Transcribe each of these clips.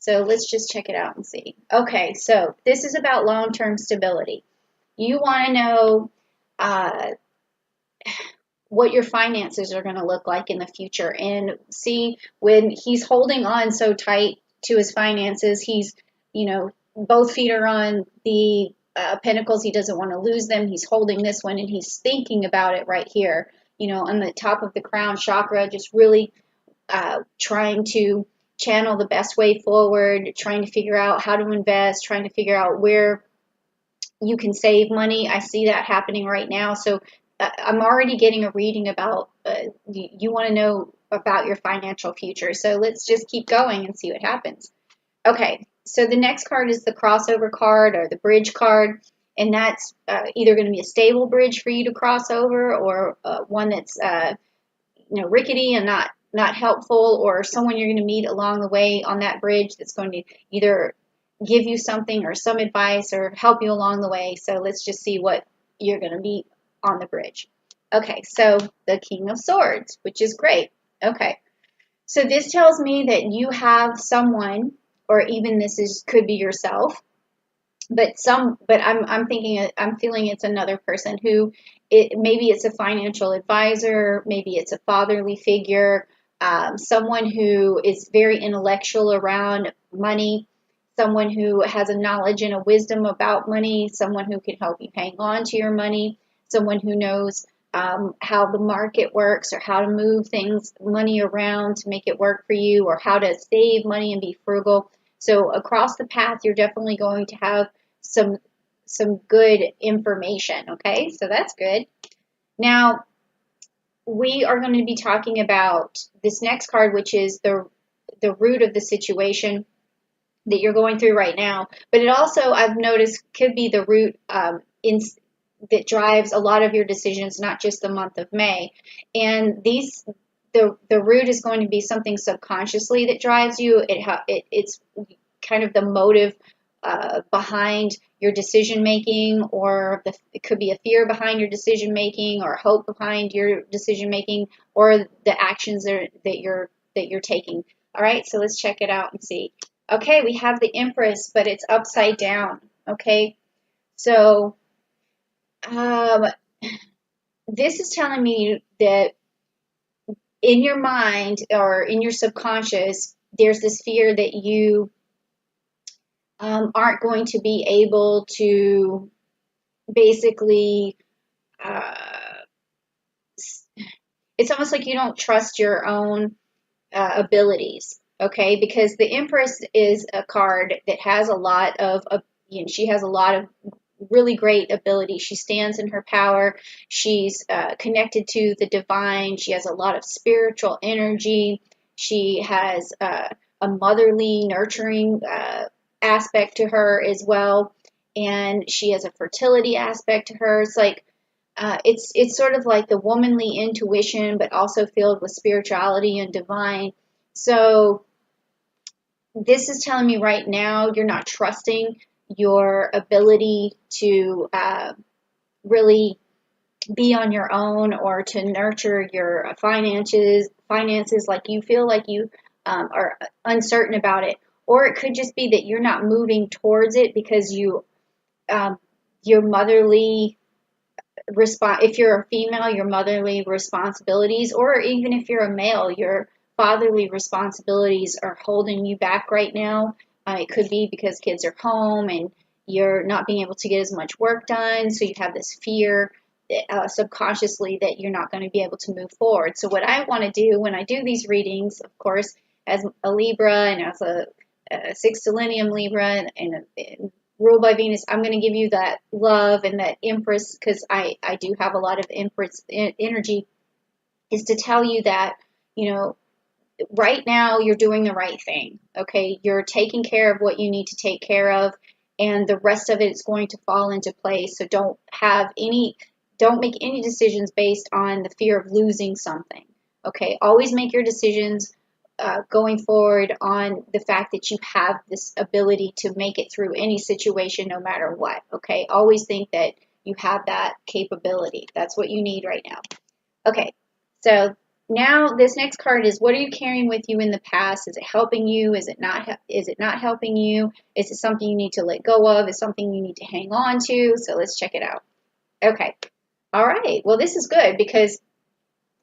So let's just check it out and see. Okay, so this is about long-term stability. You want to know what your finances are going to look like in the future, and see when he's holding on so tight to his finances, he's, both feet are on the pentacles. He doesn't want to lose them. He's holding this one and he's thinking about it right here, on the top of the crown chakra, just really trying to channel the best way forward, trying to figure out how to invest, trying to figure out where you can save money. I see that happening right now. So I'm already getting a reading about you want to know about your financial future. So let's just keep going and see what happens. Okay, so the next card is the crossover card or the bridge card, and that's either going to be a stable bridge for you to cross over, or one that's rickety and not helpful, or someone you're going to meet along the way on that bridge that's going to either give you something or some advice or help you along the way. So let's just see what you're going to meet on the bridge. Okay, so the King of Swords, which is great. Okay, so this tells me that you have someone, or even could be yourself, but I'm feeling it's another person who maybe it's a financial advisor, maybe it's a fatherly figure, someone who is very intellectual around money, someone who has a knowledge and a wisdom about money, someone who can help you hang on to your money, someone who knows how the market works, or how to move money around to make it work for you, or how to save money and be frugal. So across the path, you're definitely going to have some good information. Okay, so that's good. Now, we are going to be talking about this next card, which is the root of the situation that you're going through right now. But it also, I've noticed, could be the root that drives a lot of your decisions, not just the month of May. And the root is going to be something subconsciously that drives you. It's kind of the motive behind your decision making, or it could be a fear behind your decision making, or hope behind your decision making, or the actions that you're taking. All right, so let's check it out and see. Okay, we have the Empress, but it's upside down. Okay, so this is telling me that in your mind or in your subconscious, there's this fear that you aren't going to be able to basically, it's almost like you don't trust your own abilities, okay? Because the Empress is a card that has a lot of, she has a lot of really great ability. She stands in her power. She's connected to the divine. She has a lot of spiritual energy. She has a motherly, nurturing aspect to her as well, and she has a fertility aspect to her. It's like it's sort of like the womanly intuition, but also filled with spirituality and divine. So this is telling me right now you're not trusting your ability to really be on your own, or to nurture your finances like you feel like you are uncertain about it. Or it could just be that you're not moving towards it because your motherly if you're a female, your motherly responsibilities, or even if you're a male, your fatherly responsibilities are holding you back right now. It could be because kids are home and you're not being able to get as much work done, so you have this fear subconsciously that you're not going to be able to move forward. So what I want to do when I do these readings, of course, as a Libra and as a sextilenium Libra and ruled by Venus, I'm going to give you that love and that Empress, because I do have a lot of Empress energy, is to tell you that, right now you're doing the right thing. Okay, you're taking care of what you need to take care of, and the rest of it is going to fall into place. So don't make any decisions based on the fear of losing something. Okay, always make your decisions going forward on the fact that you have this ability to make it through any situation, no matter what. Okay, always think that you have that capability. That's what you need right now. Okay, so now this next card is, what are you carrying with you in the past? Is it helping you? Is it not? Is it not helping you? Is it something you need to let go of? Is it something you need to hang on to? So let's check it out. Okay. All right. Well, this is good because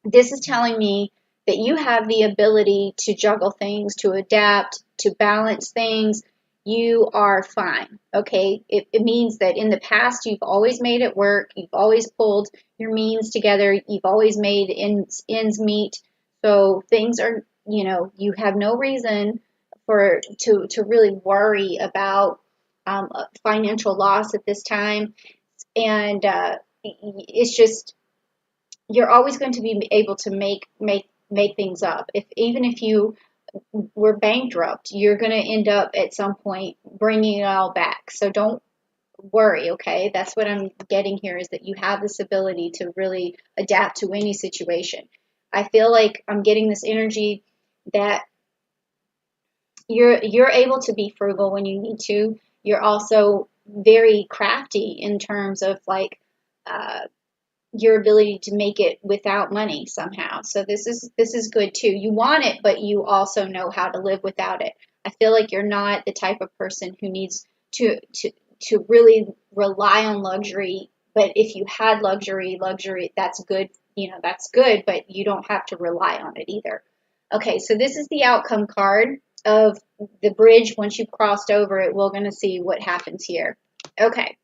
this is telling me that you have the ability to juggle things, to adapt, to balance things. You are fine. Okay. It means that in the past, you've always made it work. You've always pulled your means together. You've always made ends meet. So things are, you have no reason to really worry about financial loss at this time. And it's just, you're always going to be able to make things up. Even if you were bankrupt, you're going to end up at some point bringing it all back. So don't worry, okay? That's what I'm getting here, is that you have this ability to really adapt to any situation. I feel like I'm getting this energy that you're able to be frugal when you need to. You're also very crafty in terms of like your ability to make it without money somehow. So this is good too. You want it, but you also know how to live without it. I feel like you're not the type of person who needs to really rely on luxury. But if you had luxury, that's good. That's good, but you don't have to rely on it either. Okay, so this is the outcome card of the bridge. Once you've crossed over it, we're going to see what happens here. Okay.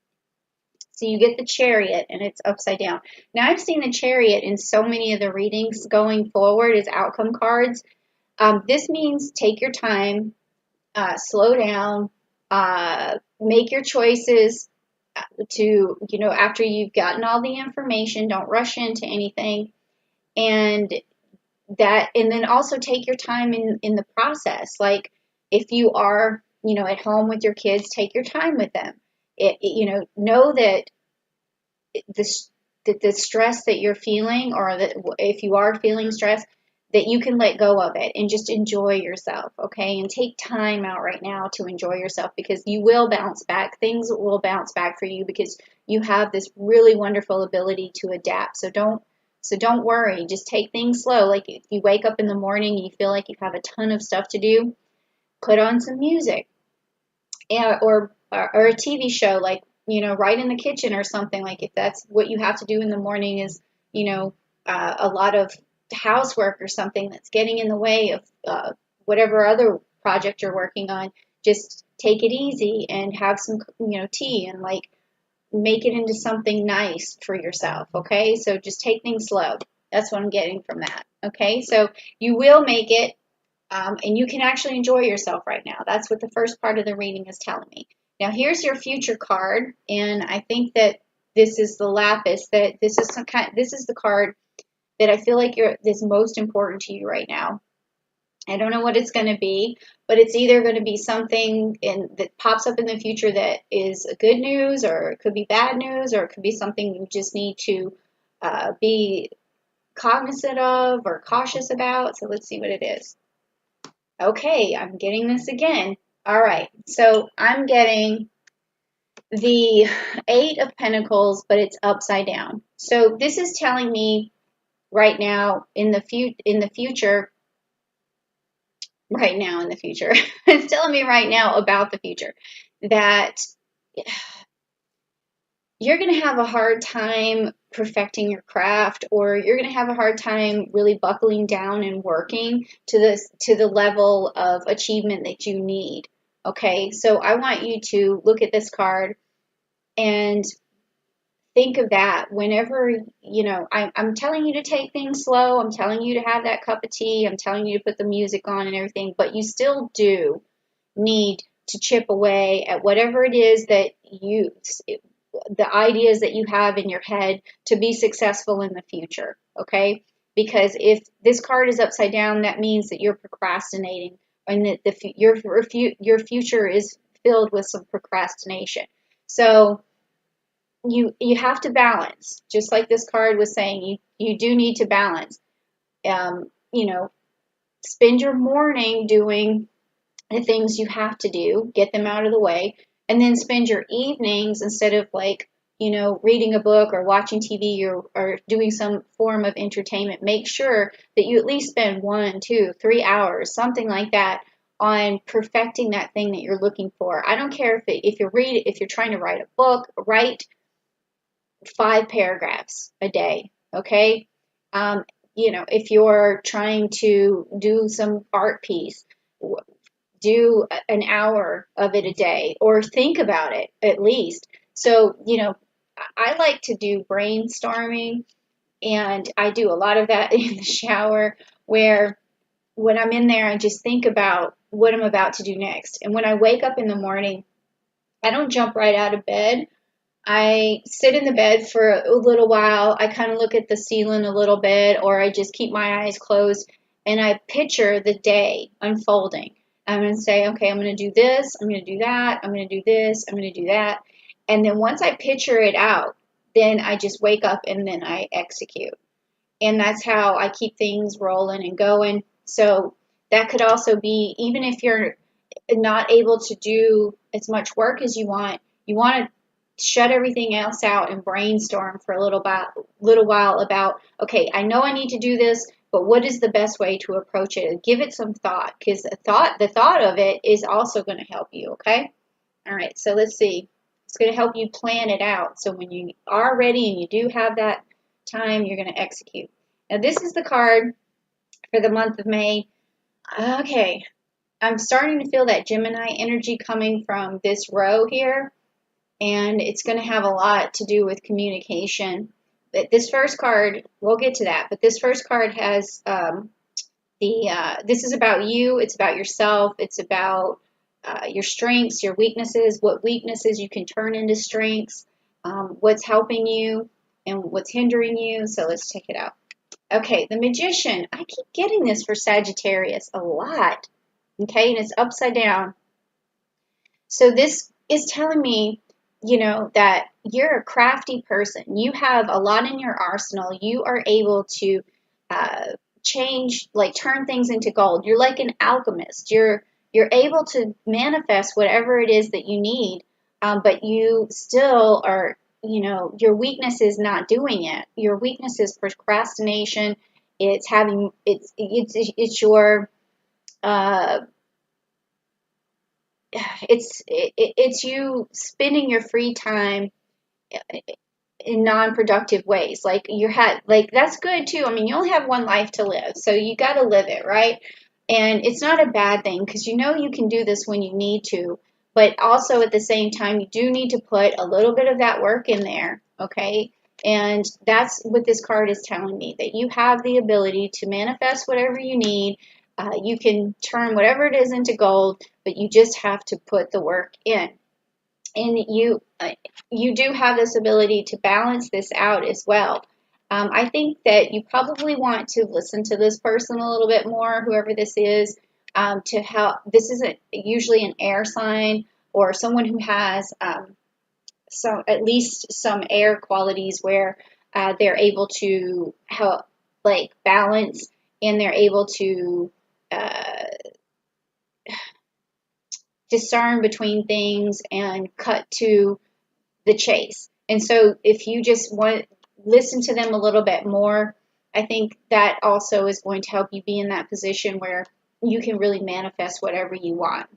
So you get the Chariot, and it's upside down. Now, I've seen the Chariot in so many of the readings going forward as outcome cards. This means take your time, slow down, make your choices after you've gotten all the information. Don't rush into anything. And then also take your time in the process. Like if you are, at home with your kids, take your time with them. Know that the stress that you're feeling, or that if you are feeling stress, that you can let go of it and just enjoy yourself, okay? And take time out right now to enjoy yourself, because you will bounce back. Things will bounce back for you because you have this really wonderful ability to adapt. So don't worry. Just take things slow. Like if you wake up in the morning and you feel like you have a ton of stuff to do, put on some music, or a TV show, like, right in the kitchen or something. Like if that's what you have to do in the morning is, a lot of housework or something that's getting in the way of whatever other project you're working on, just take it easy and have some, tea, and like make it into something nice for yourself. Okay. So just take things slow. That's what I'm getting from that. Okay. So you will make it. And you can actually enjoy yourself right now. That's what the first part of the reading is telling me. Now here's your future card, and I think that this is the lapis. That this is the card that I feel like is most important to you right now. I don't know what it's going to be, but it's either going to be something that pops up in the future that is good news, or it could be bad news, or it could be something you just need to be cognizant of or cautious about. So let's see what it is. Okay, I'm getting this again. All right, so I'm getting the Eight of Pentacles, but it's upside down. So this is telling me right now in the future, right now in the future, it's telling me right now about the future that you're going to have a hard time perfecting your craft, or you're going to have a hard time really buckling down and working to the level of achievement that you need. Okay, so I want you to look at this card and think of that whenever, I'm telling you to take things slow. I'm telling you to have that cup of tea. I'm telling you to put the music on and everything, but you still do need to chip away at whatever it is that the ideas that you have in your head to be successful in the future, okay? Because if this card is upside down, that means that you're procrastinating, and that your future is filled with some procrastination. So you have to balance, just like this card was saying. You do need to balance. Spend your morning doing the things you have to do, get them out of the way, and then spend your evenings, instead of like, reading a book or watching TV or doing some form of entertainment, make sure that you at least spend 1, 2, 3 hours, something like that, on perfecting that thing that you're looking for. I don't care if you're trying to write a book, write 5 paragraphs a day, okay? If you're trying to do some art piece, do an hour of it a day, or think about it at least. So, I like to do brainstorming, and I do a lot of that in the shower, where when I'm in there, I just think about what I'm about to do next. And when I wake up in the morning, I don't jump right out of bed. I sit in the bed for a little while. I kind of look at the ceiling a little bit, or I just keep my eyes closed, and I picture the day unfolding. I'm going to say, okay, I'm going to do this, I'm going to do that, I'm going to do this, I'm going to do that. And then once I picture it out, then I just wake up and then I execute. And that's how I keep things rolling and going. So that could also be, even if you're not able to do as much work as you want to shut everything else out and brainstorm for a little while about, okay, I know I need to do this, but what is the best way to approach it? And give it some thought, because the thought of it is also going to help you, okay? All right, so let's see. It's going to help you plan it out. So when you are ready and you do have that time, you're going to execute. Now, this is the card for the month of May. Okay, I'm starting to feel that Gemini energy coming from this row here, and it's going to have a lot to do with communication. But this first card, we'll get to that, but this first card has this is about you, it's about yourself, it's about your strengths, your weaknesses, what weaknesses you can turn into strengths, what's helping you and what's hindering you. So let's check it out. Okay, the Magician. I keep getting this for Sagittarius a lot. Okay, and it's upside down. So this is telling me, that you're a crafty person. You have a lot in your arsenal. You are able to turn things into gold. You're like an alchemist. You're able to manifest whatever it is that you need, but you still are, your weakness is not doing it. Your weakness is procrastination. It's your it's you spending your free time in non-productive ways. Like that's good too. I mean, you only have one life to live, so you got to live it, right? And it's not a bad thing, because you can do this when you need to, but also at the same time, you do need to put a little bit of that work in there, okay? And that's what this card is telling me, that you have the ability to manifest whatever you need. You can turn whatever it is into gold, but you just have to put the work in. And you do have this ability to balance this out as well. I think that you probably want to listen to this person a little bit more, whoever this is, to help. This isn't usually an air sign or someone who has at least some air qualities, where they're able to help, like, balance, and they're able to discern between things and cut to the chase. And so if you just listen to them a little bit more, I think that also is going to help you be in that position where you can really manifest whatever you want.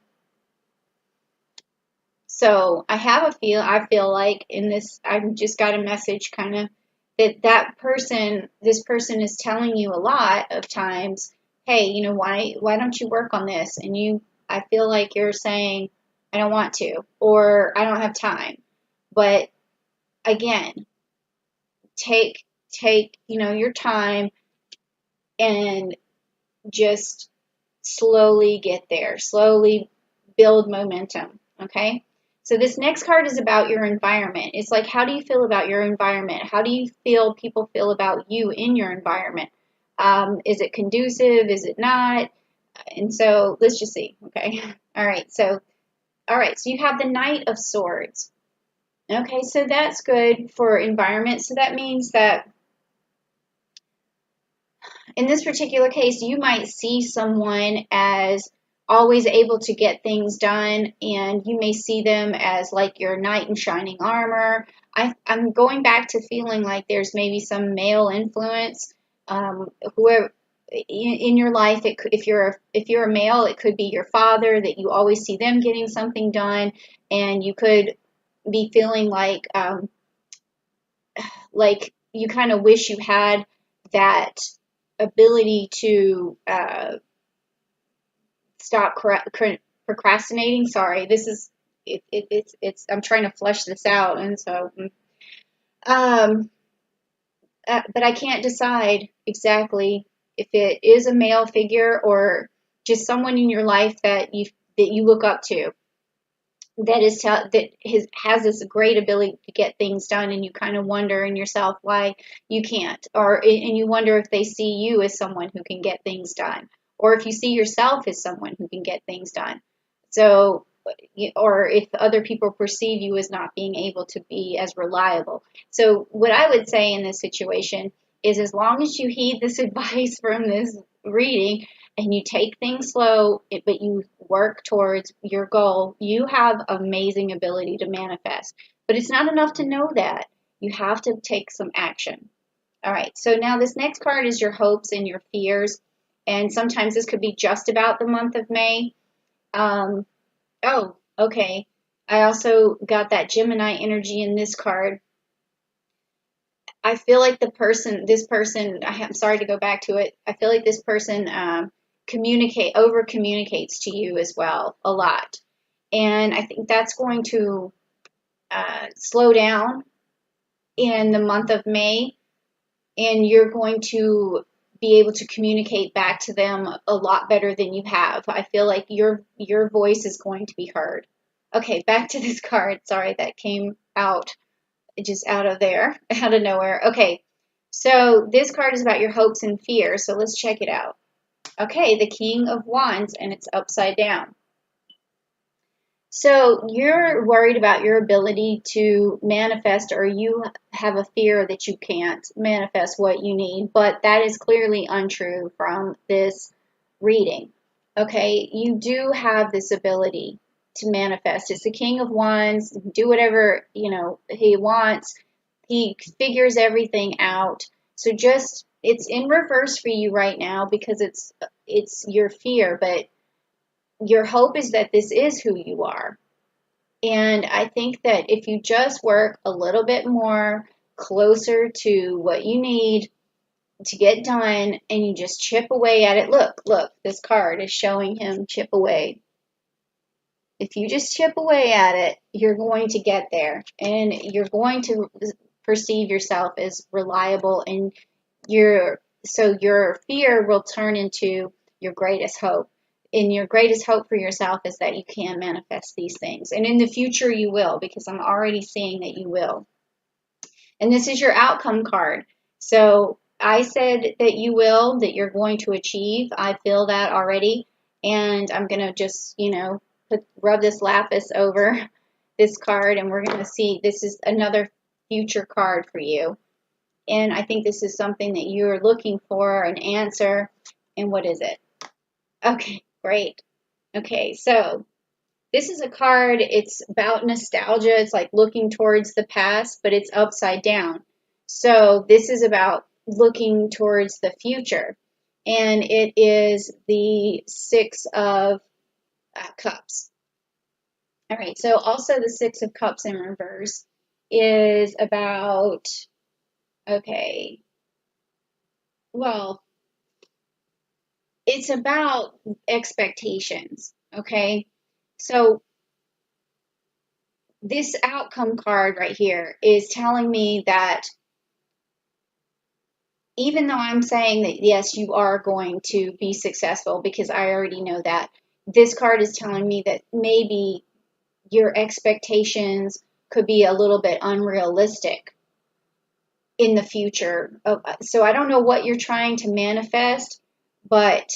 So I feel like in this, I've just got a message kind of this person is telling you a lot of times, hey, why don't you work on this? And I feel like you're saying, I don't want to, or I don't have time. But again, take your time and just slowly get there. Slowly build momentum, okay? So this next card is about your environment. It's like, how do you feel about your environment? How do you feel people feel about you in your environment? Is it conducive? Is it not? And so let's just see, okay? All right, so you have the Knight of Swords. Okay, so that's good for environment. So that means that in this particular case, you might see someone as always able to get things done, and you may see them as like your knight in shining armor, I'm going back to feeling like there's maybe some male influence, whoever in your life. If you're a male, it could be your father, that you always see them getting something done, and you could be feeling like you kind of wish you had that ability to stop procrastinating. Sorry, this is it's I'm trying to flesh this out, and so um, but I can't decide exactly if it is a male figure or just someone in your life that you look up to, that has this great ability to get things done, and you kind of wonder in yourself why you can't, and you wonder if they see you as someone who can get things done, or if you see yourself as someone who can get things done. So, or if other people perceive you as not being able to be as reliable. So, what I would say in this situation is, as long as you heed this advice from this reading, and you take things slow, but you work towards your goal, you have amazing ability to manifest. But it's not enough to know that. You have to take some action. All right, so now this next card is your hopes and your fears. And sometimes this could be just about the month of May. Oh, okay. I also got that Gemini energy in this card. I feel like this person, I'm sorry to go back to it. I feel like this person over communicates to you as well a lot. And I think that's going to slow down in the month of May, and you're going to be able to communicate back to them a lot better than you have. I feel like your voice is going to be heard. Okay, back to this card. Sorry, that came out just out of there, out of nowhere. Okay, so this card is about your hopes and fears. So let's check it out. Okay, the King of Wands, and it's upside down. So you're worried about your ability to manifest, or you have a fear that you can't manifest what you need, but that is clearly untrue from this reading. Okay, you do have this ability to manifest. It's the King of Wands, do whatever, he wants. He figures everything out. So just it's in reverse for you right now because it's your fear, but your hope is that this is who you are. And I think that if you just work a little bit more closer to what you need to get done, and you just chip away at it. Look, this card is showing him chip away. If you just chip away at it, you're going to get there, and you're going to perceive yourself as reliable, and so your fear will turn into your greatest hope. And your greatest hope for yourself is that you can manifest these things. And in the future you will, because I'm already seeing that you will. And this is your outcome card. So I said that you will, that you're going to achieve. I feel that already. And I'm going to just, rub this lapis over this card, and we're going to see this is another future card for you. And I think this is something that you're looking for, an answer. And what is it? Okay, great. Okay, so this is a card, it's about nostalgia. It's like looking towards the past, but it's upside down. So this is about looking towards the future. And it is the Six of Cups. All right, so also the Six of Cups in reverse is about, okay, well, it's about expectations, okay? So this outcome card right here is telling me that even though I'm saying that, yes, you are going to be successful, because I already know that, this card is telling me that maybe your expectations could be a little bit unrealistic in the future. So I don't know what you're trying to manifest, but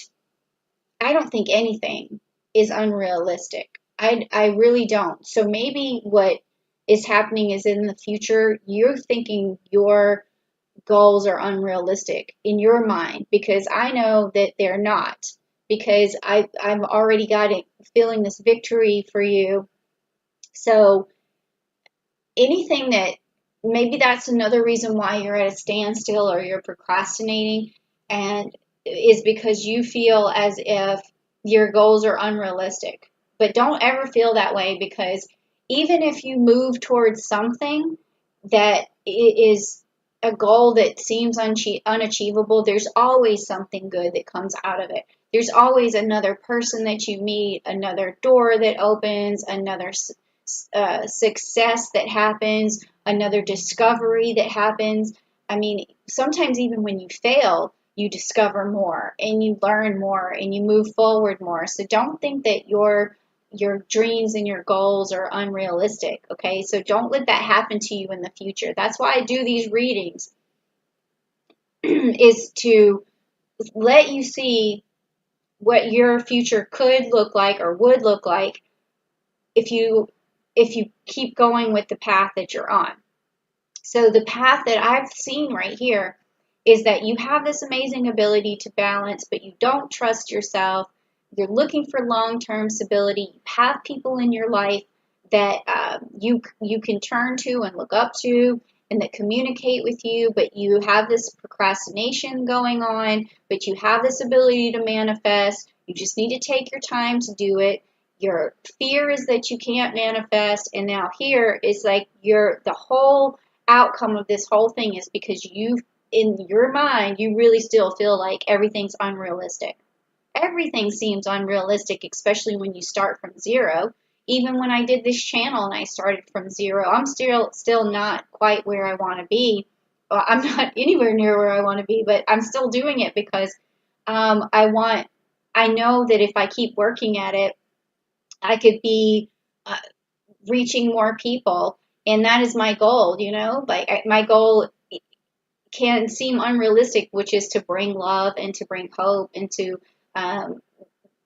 I don't think anything is unrealistic. I really don't. So maybe what is happening is in the future, you're thinking your goals are unrealistic in your mind, because I know that they're not, because I've already got it feeling this victory for you. So anything that maybe that's another reason why you're at a standstill or you're procrastinating, and is because you feel as if your goals are unrealistic. But don't ever feel that way, because even if you move towards something that is a goal that seems unachievable, there's always something good that comes out of it. There's always another person that you meet, another door that opens, another success that happens, another discovery that happens. I mean, sometimes even when you fail, you discover more and you learn more and you move forward more. So don't think that your dreams and your goals are unrealistic, okay? So don't let that happen to you in the future. That's why I do these readings is to let you see what your future could look like or would look like if you keep going with the path that you're on. So the path that I've seen right here is that you have this amazing ability to balance, but you don't trust yourself. You're looking for long-term stability. You have people in your life that you can turn to and look up to and that communicate with you, but you have this procrastination going on, but you have this ability to manifest. You just need to take your time to do it. Your fear is that you can't manifest, and now here is like the whole outcome of this whole thing is because you, in your mind, you really still feel like everything's unrealistic. Everything seems unrealistic, especially when you start from zero. Even when I did this channel and I started from zero, I'm still not quite where I want to be. Well, I'm not anywhere near where I want to be, but I'm still doing it because I know that if I keep working at it, I could be uh, reaching more people, and that is my goal. Like my goal can seem unrealistic, which is to bring love and to bring hope and to um,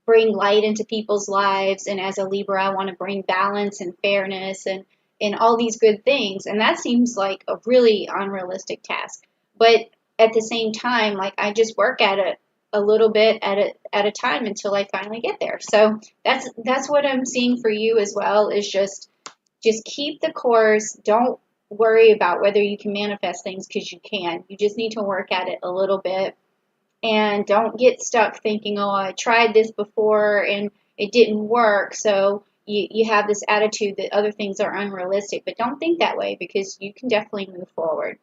bring light into people's lives. And as a Libra, I want to bring balance and fairness and all these good things. And that seems like a really unrealistic task. But at the same time, like I just work at it a little bit at a time until I finally get there. So that's what I'm seeing for you as well, is just keep the course. Don't worry about whether you can manifest things, because you can. You just need to work at it a little bit. And don't get stuck thinking, oh, I tried this before and it didn't work. So you have this attitude that other things are unrealistic. But don't think that way, because you can definitely move forward.